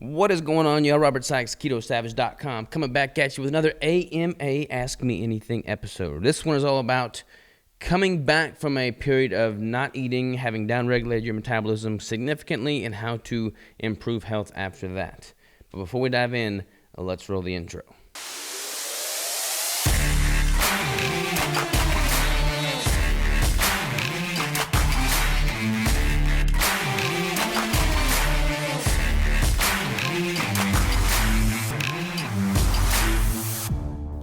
What is going on, y'all? Robert Sykes, KetoSavage.com, coming back at you with another AMA Ask Me Anything episode. This one is all about coming back from a period of not eating, having downregulated your metabolism significantly, and how to improve health after that. But before we dive in, let's roll the intro.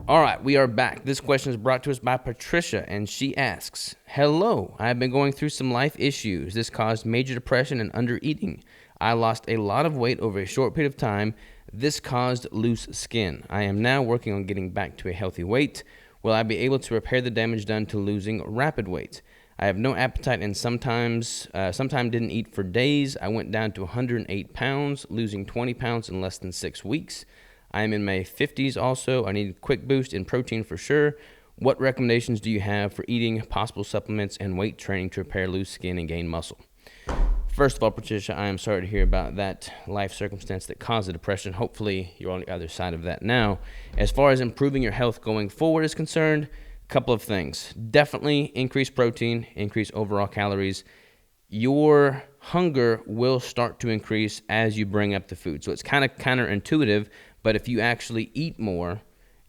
All right, we are back. This question is brought to us by Patricia, and she asks, "Hello, I have been going through some life issues. This caused major depression and undereating. I lost a lot of weight over a short period of time. This caused loose skin. I am now working on getting back to a healthy weight. Will I be able to repair the damage done to losing rapid weight? I have no appetite and sometimes didn't eat for days. I went down to 108 pounds, losing 20 pounds in less than 6 weeks. I am in my 50s also. I need a quick boost in protein for sure. What recommendations do you have for eating, possible supplements, and weight training to repair loose skin and gain muscle?" First of all, Patricia, I am sorry to hear about that life circumstance that caused the depression. Hopefully, you're on the other side of that now. As far as improving your health going forward is concerned, a couple of things. Definitely increase protein, increase overall calories. Your hunger will start to increase as you bring up the food. So it's kind of counterintuitive, but if you actually eat more,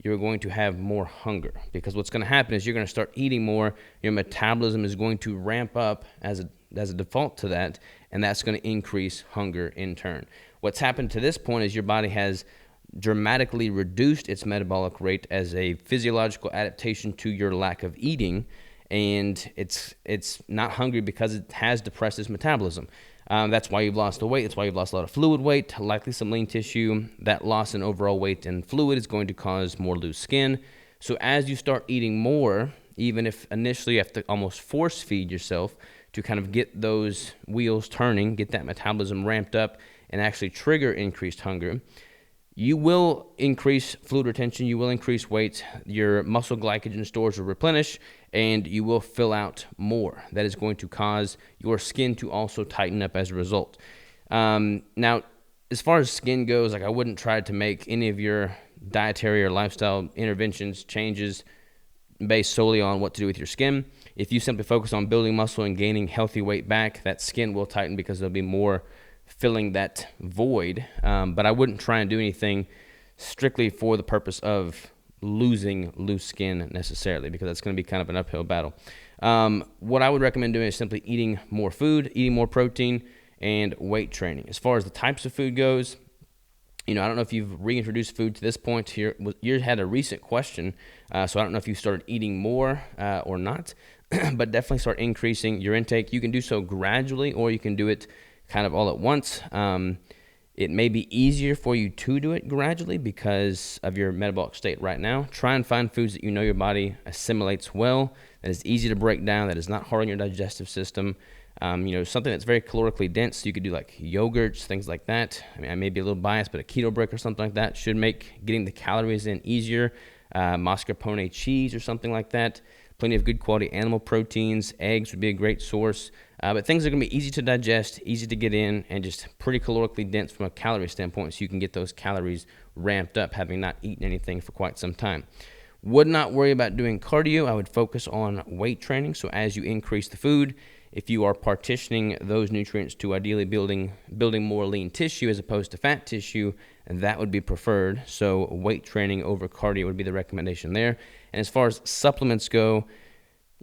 you're going to have more hunger, because what's going to happen is you're going to start eating more. Your metabolism is going to ramp up as a default to that, and that's going to increase hunger in turn. What's happened to this point is your body has dramatically reduced its metabolic rate as a physiological adaptation to your lack of eating, and it's not hungry because it has depressed its metabolism. That's why you've lost the weight. That's why you've lost a lot of fluid weight, likely some lean tissue. That loss in overall weight and fluid is going to cause more loose skin. So as you start eating more, even if initially you have to almost force feed yourself to kind of get those wheels turning, get that metabolism ramped up, and actually trigger increased hunger, you will increase fluid retention, you will increase weight, your muscle glycogen stores will replenish, and you will fill out more. That is going to cause your skin to also tighten up as a result. Now, as far as skin goes, I wouldn't try to make any of your dietary or lifestyle interventions, changes based solely on what to do with your skin. If you simply focus on building muscle and gaining healthy weight back, that skin will tighten because there'll be more filling that void, but I wouldn't try and do anything strictly for the purpose of losing loose skin necessarily, because that's going to be kind of an uphill battle. What I would recommend doing is simply eating more food, eating more protein, and weight training. As far as the types of food goes, I don't know if you've reintroduced food to this point here. You had a recent question, so I don't know if you started eating more or not, but definitely start increasing your intake. You can do so gradually, or you can do it kind of all at once. It may be easier for you to do it gradually because of your metabolic state right now. Try and find foods that you know your body assimilates well, that is easy to break down, that is not hard on your digestive system. Something that's very calorically dense. You could do like yogurts, things like that. I may be a little biased, but a keto brick or something like that should make getting the calories in easier. Mascarpone cheese or something like that. Plenty of good quality animal proteins. Eggs would be a great source. But things are going to be easy to digest, easy to get in, and just pretty calorically dense from a calorie standpoint, so you can get those calories ramped up, having not eaten anything for quite some time. Would not worry about doing cardio. I would focus on weight training. So as you increase the food, if you are partitioning those nutrients to ideally building more lean tissue as opposed to fat tissue, that would be preferred. So weight training over cardio would be the recommendation there. And as far as supplements go,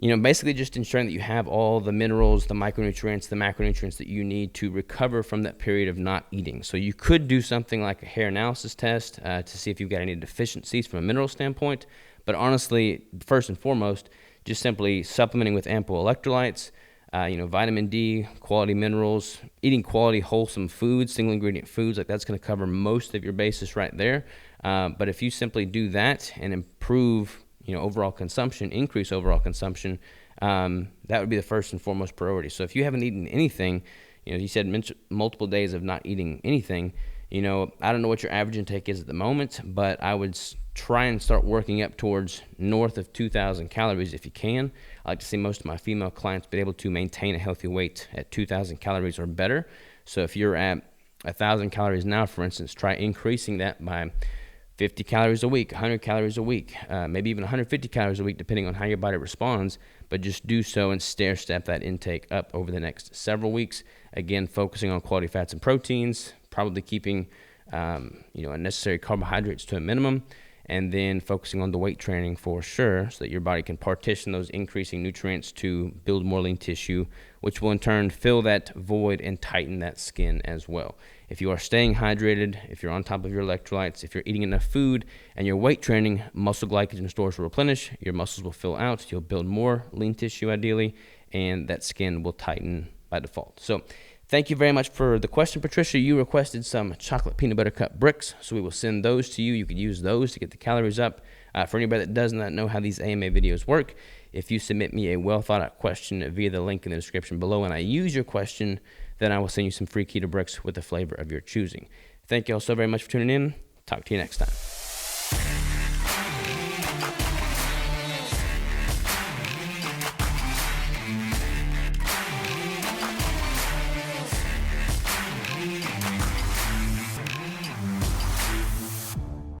basically just ensuring that you have all the minerals, the micronutrients, the macronutrients that you need to recover from that period of not eating. So you could do something like a hair analysis test to see if you've got any deficiencies from a mineral standpoint. But honestly, first and foremost, just simply supplementing with ample electrolytes, vitamin D, quality minerals, eating quality wholesome foods, single ingredient foods, that's going to cover most of your basis right there. But if you simply do that and improve overall consumption, increase overall consumption, that would be the first and foremost priority. So if you haven't eaten anything, you said multiple days of not eating anything, I don't know what your average intake is at the moment, but I would try and start working up towards north of 2,000 calories if you can. I like to see most of my female clients be able to maintain a healthy weight at 2,000 calories or better. So if you're at 1,000 calories now, for instance, try increasing that by 50 calories a week, 100 calories a week, maybe even 150 calories a week, depending on how your body responds. But just do so and stair step that intake up over the next several weeks. Again, focusing on quality fats and proteins, probably keeping unnecessary carbohydrates to a minimum, and then focusing on the weight training for sure, so that your body can partition those increasing nutrients to build more lean tissue, which will in turn fill that void and tighten that skin as well. If you are staying hydrated, if you're on top of your electrolytes, if you're eating enough food and you're weight training, muscle glycogen stores will replenish, your muscles will fill out, you'll build more lean tissue ideally, and that skin will tighten by default. So thank you very much for the question, Patricia. You requested some chocolate peanut butter cup bricks, so we will send those to you. You can use those to get the calories up. For anybody that does not know how these AMA videos work, if you submit me a well-thought-out question via the link in the description below and I use your question, then I will send you some free keto bricks with the flavor of your choosing. Thank you all so very much for tuning in. Talk to you next time.